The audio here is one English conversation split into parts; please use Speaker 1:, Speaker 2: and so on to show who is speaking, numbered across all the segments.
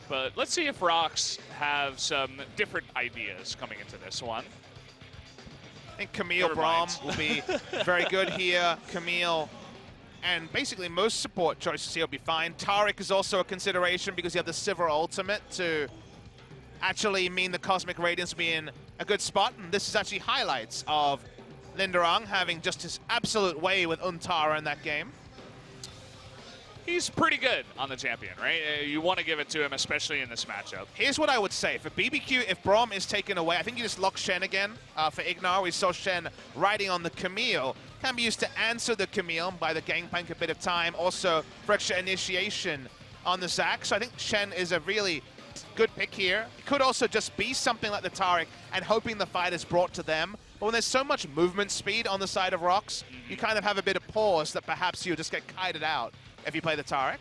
Speaker 1: But let's see if ROX have some different ideas coming into this one.
Speaker 2: I think Camille Braum will be very good here. Camille and basically most support choices here will be fine. Taric is also a consideration because you have the Sivir ultimate to actually mean the Cosmic Radiance will be in a good spot. And this is actually highlights of Linderong having just his absolute way with Untara in that game.
Speaker 1: He's pretty good on the champion, right? You want to give it to him, especially in this matchup.
Speaker 2: Here's what I would say. For BBQ, if Braum is taken away, I think you just lock Shen again for Ignar. We saw Shen riding on the Camille. Can be used to answer the Camille by the Gangplank a bit of time. Also, for extra initiation on the Zac. So I think Shen is a really good pick here. It could also just be something like the Taric and hoping the fight is brought to them. But when there's so much movement speed on the side of ROX, you kind of have a bit of pause that perhaps you just get kited out if you play the Taric.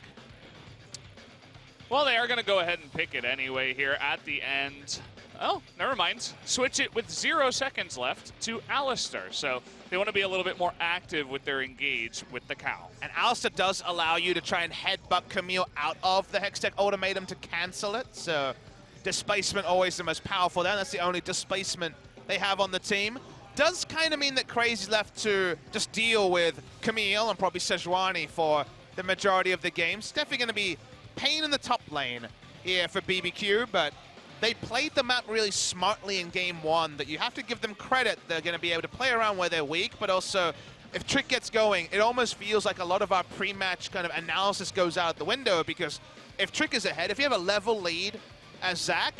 Speaker 1: Well, they are going to go ahead and pick it anyway here at the end. Oh, never mind. Switch it with 0 seconds left to Alistar. So they want to be a little bit more active with their engage with the cow.
Speaker 2: And Alistar does allow you to try and headbutt Camille out of the Hextech ultimatum to cancel it. So displacement always the most powerful there. That's the only displacement they have on the team. Does kind of mean that Crazy's left to just deal with Camille and probably Sejuani for the majority of the game. It's definitely going to be pain in the top lane here for BBQ, but they played the map really smartly in game one that you have to give them credit. They're going to be able to play around where they're weak, but also if Trick gets going, it almost feels like a lot of our pre-match kind of analysis goes out the window because if Trick is ahead, if you have a level lead as Zac,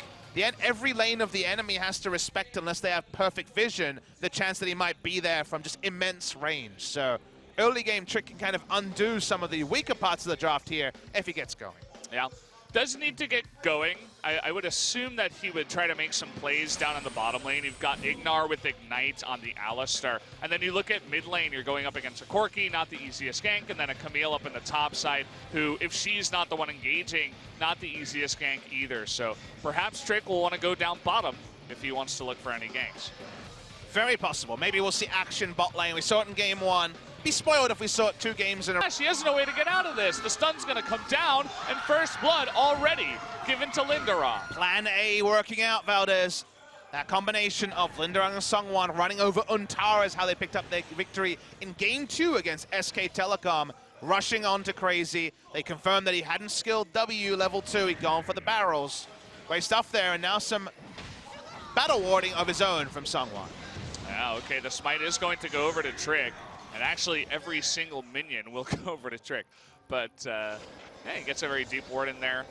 Speaker 2: every lane of the enemy has to respect unless they have perfect vision, the chance that he might be there from just immense range. So early game Trick can kind of undo some of the weaker parts of the draft here if he gets going.
Speaker 1: Yeah, does need to get going. I would assume that he would try to make some plays down in the bottom lane. You've got Ignar with Ignite on the Alistar. And then you look at mid lane, you're going up against a Corki, not the easiest gank, and then a Camille up in the top side, who, if she's not the one engaging, not the easiest gank either. So perhaps Trick will want to go down bottom if he wants to look for any ganks.
Speaker 2: Very possible. Maybe we'll see action bot lane. We saw it in game one. Be spoiled if we saw it 2 games in a row.
Speaker 1: She has no way to get out of this. The stun's going to come down, and first blood already given to Linderong.
Speaker 2: Plan A working out, Valdez. That combination of Linderong and Sungwon running over Untara is how they picked up their victory in game 2 against SK Telecom. Rushing on to Crazy. They confirmed that he hadn't skilled W level 2. He'd gone for the barrels. Great stuff there, and now some battle warding of his own from Sungwon.
Speaker 1: Yeah, okay, the smite is going to go over to Trick. And actually, every single minion will go over to Trick. But, yeah, he gets a very deep ward in there.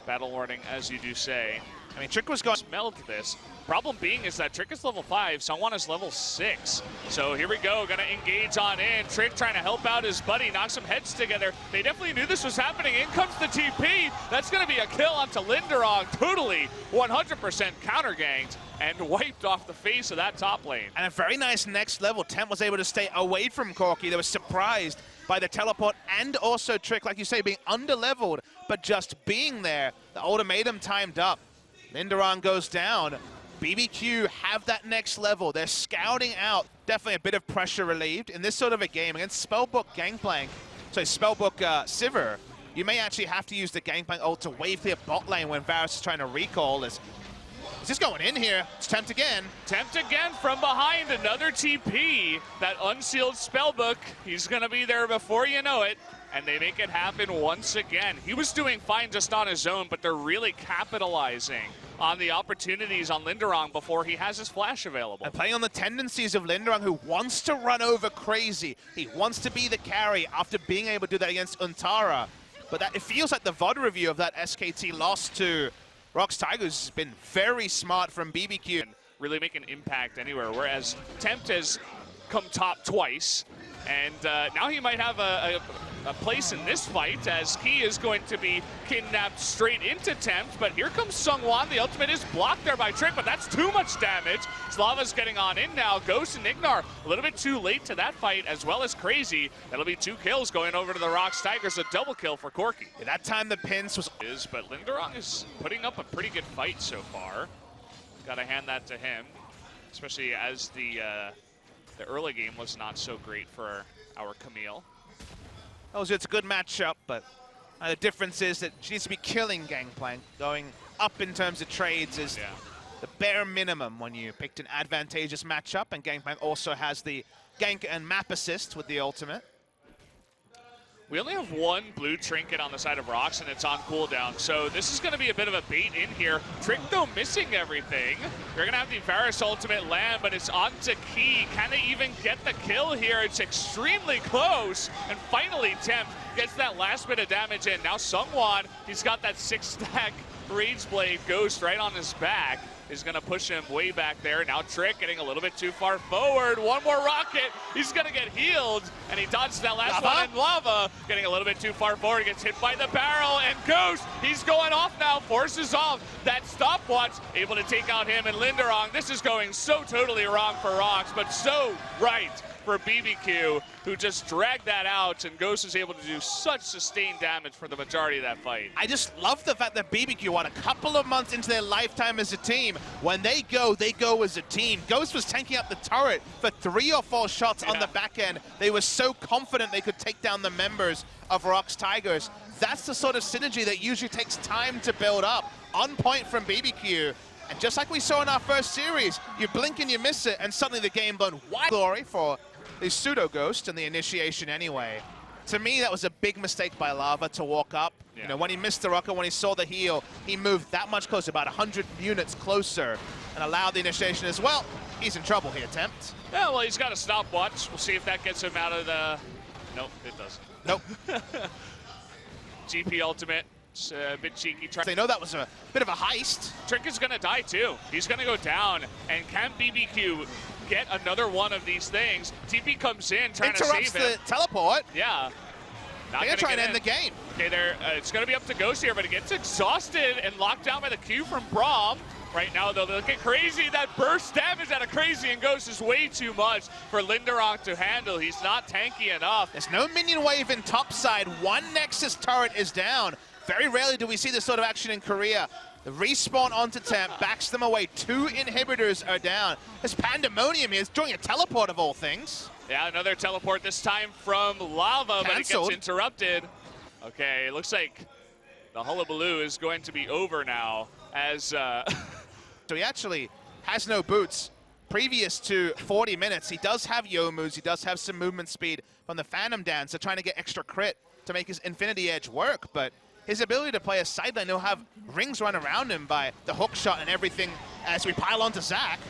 Speaker 1: Battle warding, as you do say.
Speaker 2: I mean, Trick was going...
Speaker 1: Smelled this. Problem being is that Trick is level 5, Sungwon is level 6. So here we go, gonna engage on in. Trick trying to help out his buddy, knock some heads together. They definitely knew this was happening. In comes the TP. That's gonna be a kill onto Linderong. Totally 100% counter-ganked and wiped off the face of that top lane.
Speaker 2: And a very nice next level. Temp was able to stay away from Corki. They were surprised by the teleport and also Trick, like you say, being under-leveled, but just being there. The ultimatum timed up. Linderong goes down. BBQ have that next level. They're scouting out. Definitely a bit of pressure relieved in this sort of a game against Spellbook Gangplank. So Spellbook Sivir, you may actually have to use the Gangplank ult to wave clear bot lane when Varus is trying to recall. Is this going in here? It's Tempt again.
Speaker 1: Tempt again from behind, another TP. That unsealed Spellbook, he's gonna be there before you know it. And they make it happen once again. He was doing fine just on his own, but they're really capitalizing on the opportunities on Linderong before he has his flash available.
Speaker 2: And playing on the tendencies of Linderong, who wants to run over Crazy. He wants to be the carry after being able to do that against Untara. But that it feels like the VOD review of that SKT loss to ROX Tigers has been very smart from BBQ.
Speaker 1: And really make an impact anywhere, whereas Tempt has come top twice. And now he might have a place in this fight as he is going to be kidnapped straight into Tempt. But here comes Sungwon. The ultimate is blocked there by Trick, but that's too much damage. Slava's getting on in now. Ghost and Ignar a little bit too late to that fight, as well as Crazy. That'll be 2 kills going over to the ROX Tigers, a double kill for Corki.
Speaker 2: Yeah, that time the pinch was...
Speaker 1: But Linderong is putting up a pretty good fight so far. Gotta hand that to him, especially as the early game was not so great for our Camille.
Speaker 2: It's a good matchup, but The difference is that she needs to be killing Gangplank. Going up in terms of trades is the bare minimum when you picked an advantageous matchup, and Gangplank also has the gank and map assist with the ultimate.
Speaker 1: We only have one blue trinket on the side of ROX, and it's on cooldown, so this is going to be a bit of a bait in here. Trick, though, missing everything. They're going to have the Varus ultimate land, but it's onto Key. Can they even get the kill here? It's extremely close, and finally Tempt gets that last bit of damage in. Now Sungwon, he's got that 6-stack Rage Blade Ghost right on his back. Is going to push him way back there. Now Trick getting a little bit too far forward. One more rocket. He's going to get healed. And he dodges that last one in lava. Getting a little bit too far forward. Gets hit by the barrel. And Ghost, he's going off now. Forces off that stopwatch. Able to take out him and Linderong. This is going so totally wrong for ROX, but so right for BBQ, who just dragged that out, and Ghost is able to do such sustained damage for the majority of that fight.
Speaker 2: I just love the fact that BBQ, what, a couple of months into their lifetime as a team, when they go as a team. Ghost was tanking up the turret for 3 or 4 shots on the back end. They were so confident they could take down the members of ROX Tigers. That's the sort of synergy that usually takes time to build up. On point from BBQ. And just like we saw in our first series, you blink and you miss it, and suddenly the game gone wide. Glory for the pseudo-ghost and the initiation anyway. To me, that was a big mistake by Lava to walk up. You know, when he missed the rocket, when he saw the heal, he moved that much closer, about 100 units closer, and allowed the initiation as well. He's in trouble here, Tempt.
Speaker 1: Yeah, well, he's got a stopwatch. We'll see if that gets him out of the... Nope, it doesn't.
Speaker 2: Nope.
Speaker 1: GP ultimate. It's a bit cheeky.
Speaker 2: They know that was a bit of a heist.
Speaker 1: Trick is going to die too. He's going to go down. And can BBQ get another one of these things? TP comes in trying to save him.
Speaker 2: Interrupts the teleport.
Speaker 1: Yeah.
Speaker 2: They're going to try and end the game.
Speaker 1: Okay, it's going to be up to Ghost here, but it gets exhausted and locked down by the Q from Braum. Right now, though, they look at Crazy. That burst damage out of Crazy and Ghost is way too much for Linderong to handle. He's not tanky enough.
Speaker 2: There's no minion wave in topside. One Nexus turret is down. Very rarely do we see this sort of action in Korea. The respawn onto Temp backs them away. 2 inhibitors are down. This pandemonium here is doing a teleport of all things.
Speaker 1: Yeah, another teleport this time from Lava, but it gets interrupted. Okay, it looks like the hullabaloo is going to be over now as... So
Speaker 2: he actually has no boots. Previous to 40 minutes, he does have Youmu's, he does have some movement speed from the Phantom Dance, so trying to get extra crit to make his Infinity Edge work, but his ability to play a sideline, he'll have rings run around him by the hook shot and everything as we pile onto Zach.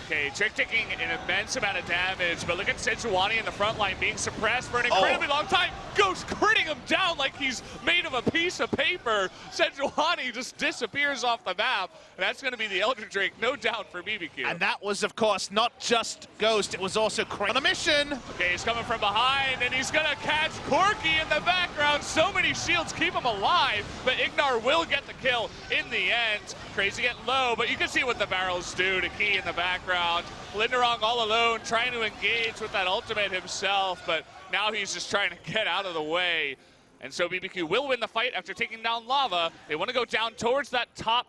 Speaker 1: Okay, Trick taking an immense amount of damage, but look at Sejuani in the front line being suppressed for an incredibly long time. Ghost critting him down like he's made of a piece of paper. Sejuani just disappears off the map, and that's going to be the Elder Drake, no doubt, for BBQ.
Speaker 2: And that was, of course, not just Ghost, it was also Crazy on a mission.
Speaker 1: Okay, he's coming from behind, and he's going to catch Corki in the background. So many shields keep him alive, but Ignar will get the kill in the end. Crazy getting low, but you can see what the barrels do to Key in the background. Linderong all alone, trying to engage with that ultimate himself, but now he's just trying to get out of the way. And so BBQ will win the fight after taking down Lava. They want to go down towards that top.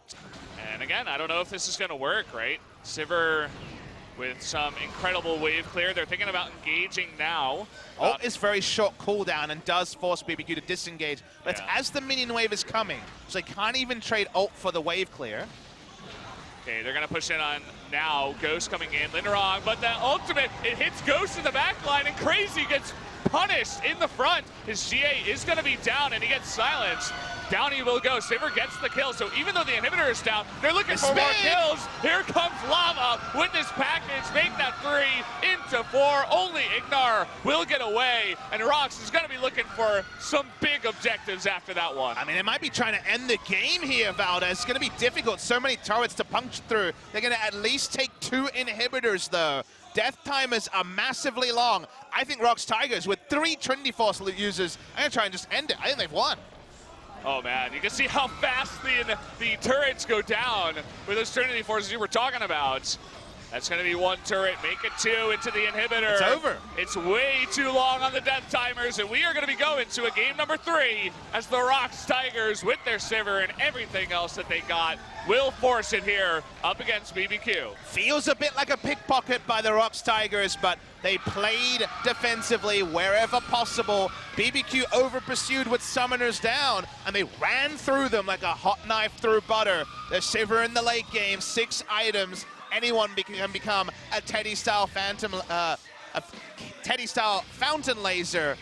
Speaker 1: And again, I don't know if this is going to work, right? Sivir with some incredible wave clear. They're thinking about engaging now.
Speaker 2: Ult is very short cooldown and does force BBQ to disengage. But it's as the minion wave is coming, so they can't even trade ult for the wave clear.
Speaker 1: Okay, they're going to push in on now. Ghost coming in. Linderong, but the ultimate, it hits Ghost in the back line, and Crazy gets punished in the front. His GA is going to be down, and he gets silenced. Down he will go. Sivir gets the kill, so even though the inhibitor is down, they're looking for more kills. Here comes Lava with this package. Make that 3 into 4. Only Ignar will get away, and ROX is going to be looking for some big objectives after that one.
Speaker 2: I mean, they might be trying to end the game here, Valdez. It's going to be difficult. So many turrets to puncture through. They're going to at least take 2 inhibitors, though. Death timers are massively long. I think ROX Tigers, with 3 Trinity Force users, are going to try and just end it. I think they've won.
Speaker 1: Oh man, you can see how fast the turrets go down with those Trinity Forces you were talking about. That's going to be one turret. Make it two into the inhibitor.
Speaker 2: It's over.
Speaker 1: It's way too long on the death timers, and we are going to be going to a game number 3 as the ROX Tigers, with their Sivir and everything else that they got, will force it here up against BBQ.
Speaker 2: Feels a bit like a pickpocket by the ROX Tigers, but they played defensively wherever possible. BBQ over-pursued with summoners down, and they ran through them like a hot knife through butter. The Sivir in the late game, 6 items. Anyone can become a Teddy-style Teddy-style fountain laser